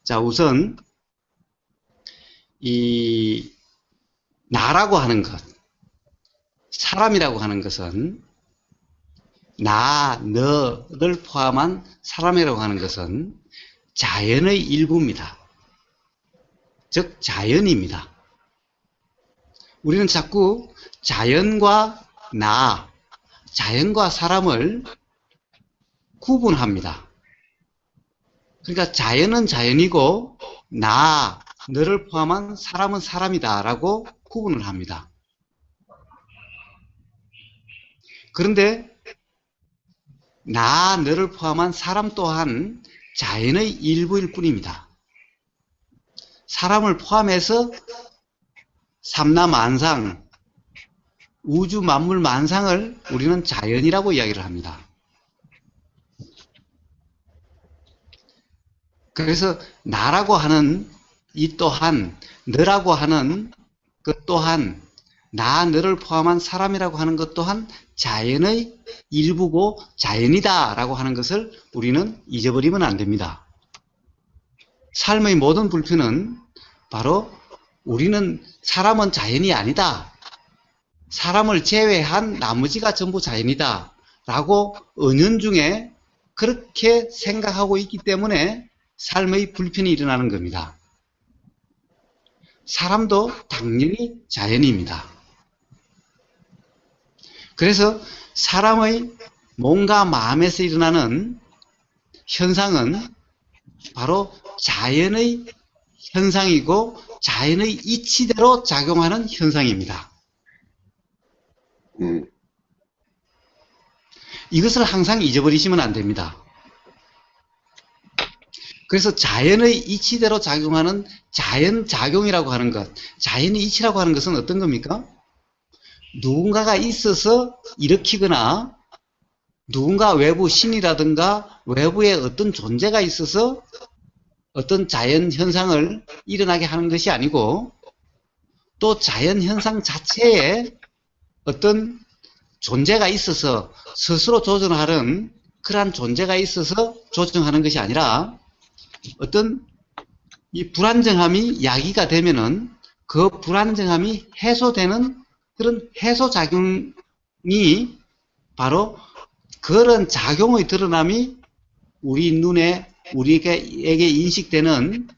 자, 우선 이 나라고 하는 것, 사람이라고 하는 것은 나, 너를 포함한 사람이라고 하는 것은 자연의 일부입니다. 즉 자연입니다. 우리는 자꾸 자연과 나, 자연과 사람을 구분합니다. 그러니까 자연은 자연이고 나, 너를 포함한 사람은 사람이다 라고 구분을 합니다. 그런데 나, 너를 포함한 사람 또한 자연의 일부일 뿐입니다. 사람을 포함해서 삼라만상, 우주 만물 만상을 우리는 자연이라고 이야기를 합니다. 그래서 나라고 하는 이 또한, 너라고 하는 것 또한, 나, 너를 포함한 사람이라고 하는 것 또한 자연의 일부고 자연이다 라고 하는 것을 우리는 잊어버리면 안 됩니다. 삶의 모든 불편은 바로 우리는 사람은 자연이 아니다. 사람을 제외한 나머지가 전부 자연이다. 라고 은연중에 그렇게 생각하고 있기 때문에 삶의 불편이 일어나는 겁니다. 사람도 당연히 자연입니다. 그래서 사람의 몸과 마음에서 일어나는 현상은 바로 자연의 현상이고 자연의 이치대로 작용하는 현상입니다. 이것을 항상 잊어버리시면 안 됩니다. 그래서 자연의 이치대로 작용하는 자연작용이라고 하는 것, 자연의 이치라고 하는 것은 어떤 겁니까? 누군가가 있어서 일으키거나 누군가 외부 신이라든가 외부에 어떤 존재가 있어서 어떤 자연 현상을 일어나게 하는 것이 아니고 또 자연 현상 자체에 어떤 존재가 있어서 스스로 조정하는 그러한 존재가 있어서 조정하는 것이 아니라 어떤 이 불안정함이 야기가 되면은 그 불안정함이 해소되는 그런 해소작용이 바로 그런 작용의 드러남이 우리 눈에 우리에게 인식되는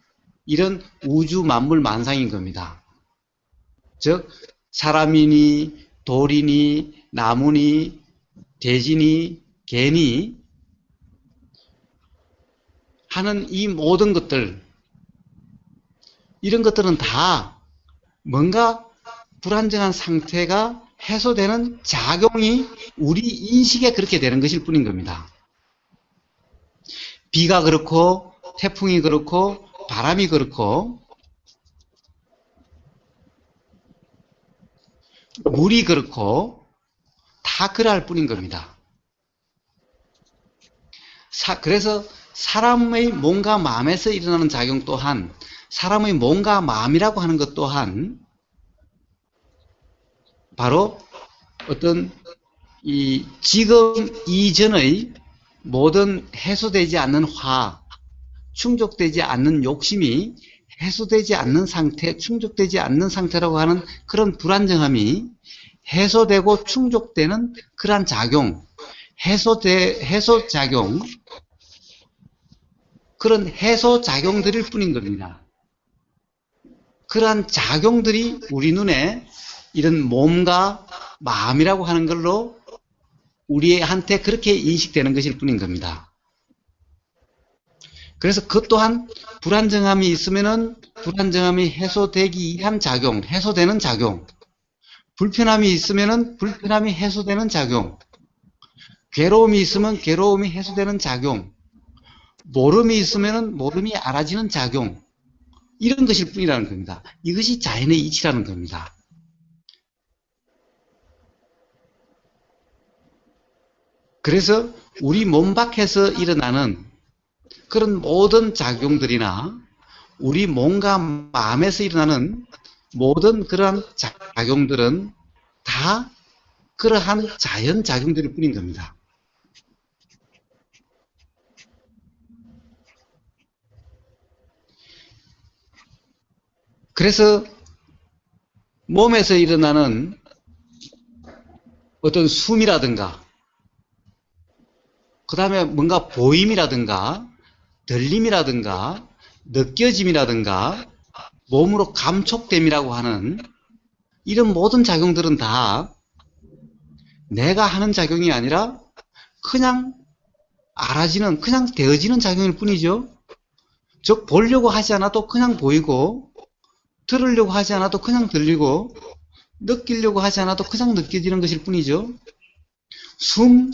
이런 우주 만물 만상인 겁니다. 즉 사람이니 돌이니 나무니 대지니 개니 하는 이 모든 것들, 이런 것들은 다 뭔가 불안정한 상태가 해소되는 작용이 우리 인식에 그렇게 되는 것일 뿐인 겁니다. 비가 그렇고 태풍이 그렇고 바람이 그렇고 물이 그렇고 다 그러할 뿐인 겁니다. 그래서 사람의 몸과 마음에서 일어나는 작용 또한 사람의 몸과 마음이라고 하는 것 또한 바로 어떤 이 지금 이전의 모든 해소되지 않는 화, 충족되지 않는 욕심이 해소되지 않는 상태, 충족되지 않는 상태라고 하는 그런 불안정함이 해소되고 충족되는 그러한 작용, 해소작용, 그런 해소작용들일 뿐인 겁니다. 그러한 작용들이 우리 눈에 이런 몸과 마음이라고 하는 걸로 우리한테 그렇게 인식되는 것일 뿐인 겁니다. 그래서 그것 또한 불안정함이 있으면은 불안정함이 해소되기 위한 작용, 해소되는 작용, 불편함이 있으면은 불편함이 해소되는 작용, 괴로움이 있으면 괴로움이 해소되는 작용, 모름이 있으면은 모름이 알아지는 작용, 이런 것일 뿐이라는 겁니다. 이것이 자연의 이치라는 겁니다. 그래서 우리 몸 밖에서 일어나는 그런 모든 작용들이나 우리 몸과 마음에서 일어나는 모든 그러한 작용들은 다 그러한 자연작용들일 뿐인 겁니다. 그래서 몸에서 일어나는 어떤 숨이라든가, 그 다음에 뭔가 보임이라든가, 들림이라든가, 느껴짐이라든가, 몸으로 감촉됨이라고 하는 이런 모든 작용들은 다 내가 하는 작용이 아니라 그냥 알아지는, 그냥 되어지는 작용일 뿐이죠. 즉, 보려고 하지 않아도 그냥 보이고, 들으려고 하지 않아도 그냥 들리고, 느끼려고 하지 않아도 그냥 느껴지는 것일 뿐이죠. 숨,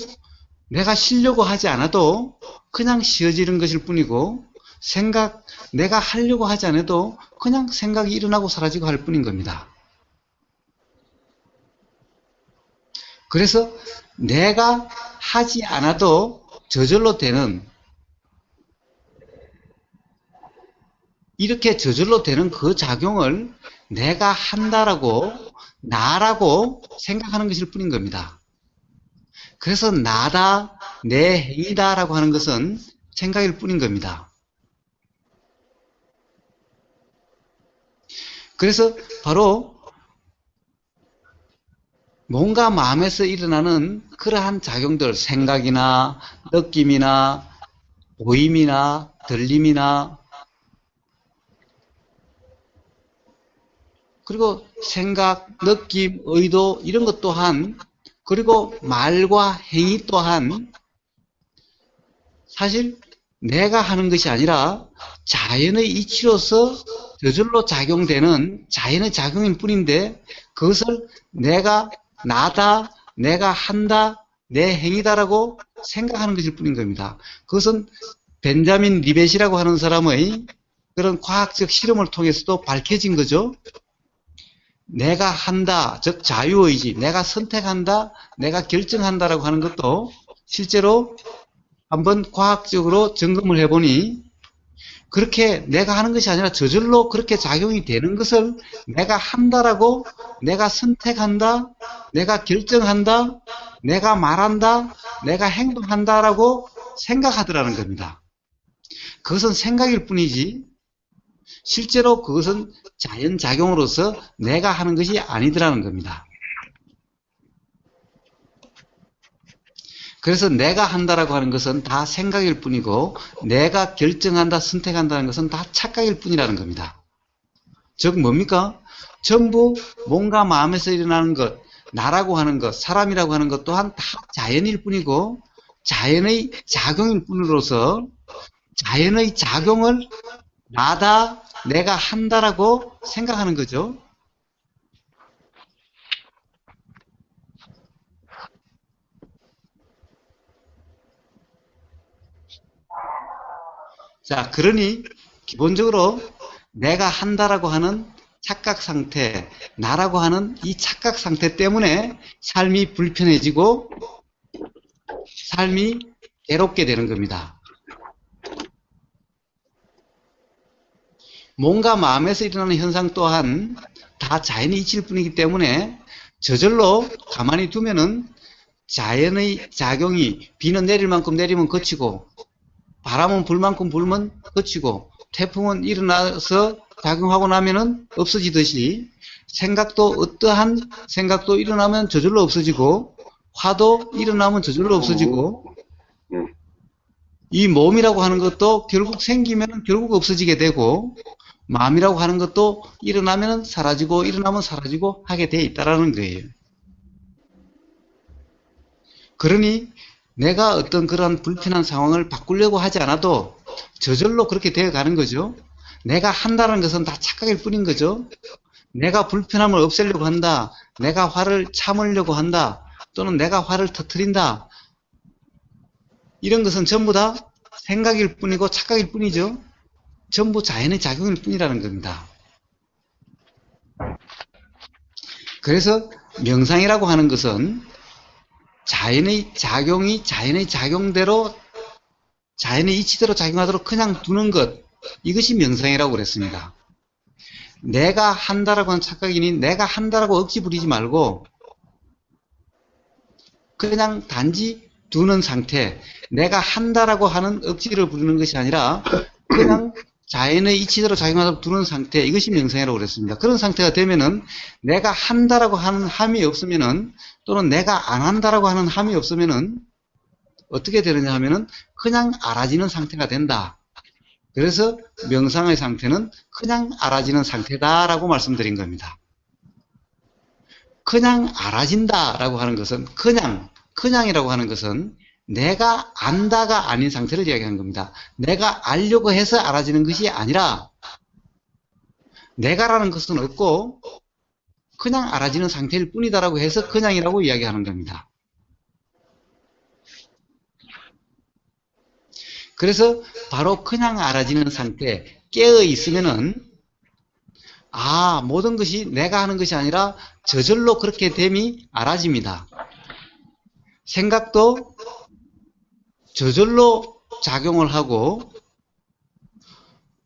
내가 쉬려고 하지 않아도 그냥 쉬어지는 것일 뿐이고, 생각, 내가 하려고 하지 않아도 그냥 생각이 일어나고 사라지고 할 뿐인 겁니다. 그래서 내가 하지 않아도 저절로 되는, 이렇게 저절로 되는 그 작용을 내가 한다라고, 나라고 생각하는 것일 뿐인 겁니다. 그래서 나다, 내 행위다 라고 하는 것은 생각일 뿐인 겁니다. 그래서 바로 뭔가 마음에서 일어나는 그러한 작용들, 생각이나 느낌이나 보임이나 들림이나, 그리고 생각, 느낌, 의도 이런 것 또한, 그리고 말과 행위 또한 사실 내가 하는 것이 아니라 자연의 이치로서 저절로 작용되는 자연의 작용일 뿐인데, 그것을 내가 나다, 내가 한다, 내 행위다라고 생각하는 것일 뿐인 겁니다. 그것은 벤자민 리벳이라고 하는 사람의 그런 과학적 실험을 통해서도 밝혀진 거죠. 내가 한다, 즉 자유의지, 내가 선택한다, 내가 결정한다라고 하는 것도 실제로 한번 과학적으로 점검을 해보니 그렇게 내가 하는 것이 아니라 저절로 그렇게 작용이 되는 것을 내가 한다라고, 내가 선택한다, 내가 결정한다, 내가 말한다, 내가 행동한다라고 생각하더라는 겁니다. 그것은 생각일 뿐이지 실제로 그것은 자연작용으로서 내가 하는 것이 아니더라는 겁니다. 그래서 내가 한다라고 하는 것은 다 생각일 뿐이고, 내가 결정한다, 선택한다는 것은 다 착각일 뿐이라는 겁니다. 즉 뭡니까? 전부 뭔가 마음에서 일어나는 것, 나라고 하는 것, 사람이라고 하는 것 또한 다 자연일 뿐이고, 자연의 작용일 뿐으로서 자연의 작용을 나다, 내가 한다라고 생각하는 거죠. 자, 그러니 기본적으로 내가 한다라고 하는 착각 상태, 나라고 하는 이 착각 상태 때문에 삶이 불편해지고 삶이 괴롭게 되는 겁니다. 뭔가 마음에서 일어나는 현상 또한 다 자연의 이치일 뿐이기 때문에 저절로 가만히 두면은 자연의 작용이, 비는 내릴 만큼 내리면 그치고, 바람은 불 만큼 불면 그치고, 태풍은 일어나서 작용하고 나면은 없어지듯이, 생각도 어떠한 생각도 일어나면 저절로 없어지고, 화도 일어나면 저절로 없어지고, 이 몸이라고 하는 것도 결국 생기면 결국 없어지게 되고, 마음이라고 하는 것도 일어나면 사라지고, 일어나면 사라지고 하게 돼 있다라는 거예요. 그러니 내가 어떤 그런 불편한 상황을 바꾸려고 하지 않아도 저절로 그렇게 되어 가는 거죠. 내가 한다는 것은 다 착각일 뿐인 거죠. 내가 불편함을 없애려고 한다, 내가 화를 참으려고 한다, 또는 내가 화를 터뜨린다, 이런 것은 전부 다 생각일 뿐이고 착각일 뿐이죠. 전부 자연의 작용일 뿐이라는 겁니다. 그래서 명상이라고 하는 것은 자연의 작용이 자연의 작용대로, 자연의 이치대로 작용하도록 그냥 두는 것, 이것이 명상이라고 그랬습니다. 내가 한다라고 하는 착각이니 내가 한다라고 억지 부리지 말고 그냥 단지 두는 상태, 내가 한다라고 하는 억지를 부리는 것이 아니라 그냥 자연의 이치대로 작용하도록 두는 상태, 이것이 명상이라고 그랬습니다. 그런 상태가 되면은 내가 한다라고 하는 함이 없으면은, 또는 내가 안 한다라고 하는 함이 없으면은 어떻게 되느냐 하면은 그냥 알아지는 상태가 된다. 그래서 명상의 상태는 그냥 알아지는 상태다라고 말씀드린 겁니다. 그냥 알아진다라고 하는 것은, 그냥이라고 하는 것은 내가 안다가 아닌 상태를 이야기하는 겁니다. 내가 알려고 해서 알아지는 것이 아니라 내가라는 것은 없고 그냥 알아지는 상태일 뿐이다라고 해서 그냥이라고 이야기하는 겁니다. 그래서 바로 그냥 알아지는 상태, 깨어 있으면은 모든 것이 내가 하는 것이 아니라 저절로 그렇게 됨이 알아집니다. 생각도 저절로 작용을 하고,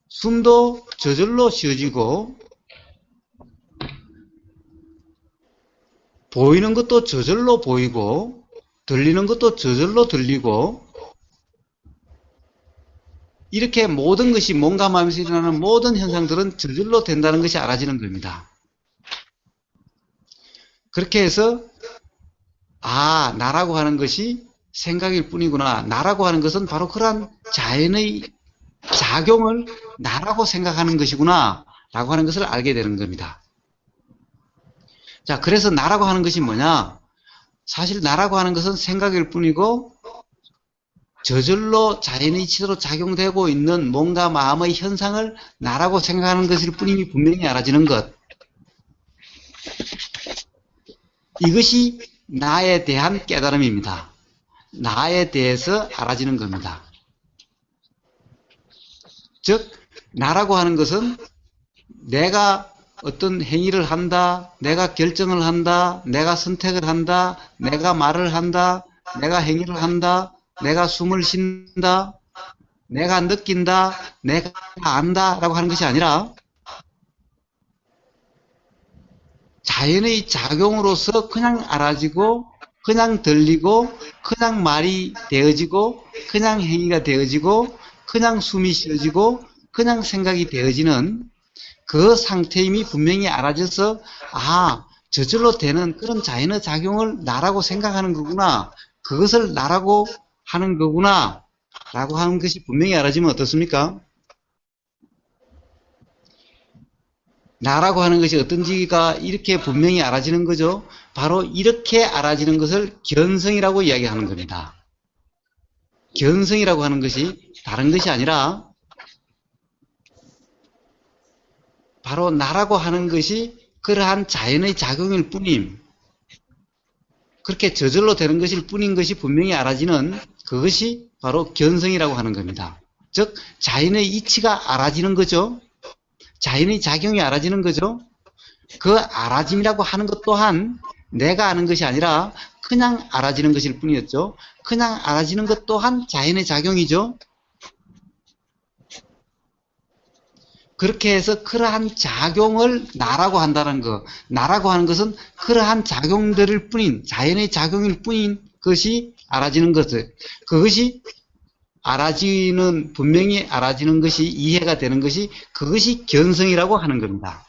숨도 저절로 쉬어지고, 보이는 것도 저절로 보이고, 들리는 것도 저절로 들리고, 이렇게 모든 것이 몸과 마음에서 일어나는 모든 현상들은 저절로 된다는 것이 알아지는 겁니다. 그렇게 해서 나라고 하는 것이 생각일 뿐이구나. 나라고 하는 것은 바로 그러한 자연의 작용을 나라고 생각하는 것이구나 라고 하는 것을 알게 되는 겁니다. 자, 그래서 나라고 하는 것이 뭐냐? 사실 나라고 하는 것은 생각일 뿐이고 저절로 자연의 이치대로 작용되고 있는 몸과 마음의 현상을 나라고 생각하는 것일 뿐임이 분명히 알아지는 것. 이것이 나에 대한 깨달음입니다. 나에 대해서 알아지는 겁니다. 즉, 나라고 하는 것은 내가 어떤 행위를 한다, 내가 결정을 한다, 내가 선택을 한다, 내가 말을 한다, 내가 행위를 한다, 내가 숨을 쉰다, 내가 느낀다, 내가 안다 라고 하는 것이 아니라 자연의 작용으로서 그냥 알아지고, 그냥 들리고, 그냥 말이 되어지고, 그냥 행위가 되어지고, 그냥 숨이 쉬어지고, 그냥 생각이 되어지는 그 상태임이 분명히 알아져서 저절로 되는 그런 자연의 작용을 나라고 생각하는 거구나, 그것을 나라고 하는 거구나 라고 하는 것이 분명히 알아지면 어떻습니까? 나라고 하는 것이 어떤지가 이렇게 분명히 알아지는 거죠. 바로 이렇게 알아지는 것을 견성이라고 이야기하는 겁니다. 견성이라고 하는 것이 다른 것이 아니라 바로 나라고 하는 것이 그러한 자연의 작용일 뿐임, 그렇게 저절로 되는 것일 뿐인 것이 분명히 알아지는 그것이 바로 견성이라고 하는 겁니다. 즉 자연의 이치가 알아지는 거죠. 자연의 작용이 알아지는 거죠. 그 알아짐이라고 하는 것 또한 내가 아는 것이 아니라 그냥 알아지는 것일 뿐이었죠. 그냥 알아지는 것 또한 자연의 작용이죠. 그렇게 해서 그러한 작용을 나라고 한다는 것, 나라고 하는 것은 그러한 작용들일 뿐인, 자연의 작용일 뿐인 것이 알아지는 것을, 그것이 분명히 알아지는 것이, 이해가 되는 것이, 그것이 견성이라고 하는 겁니다.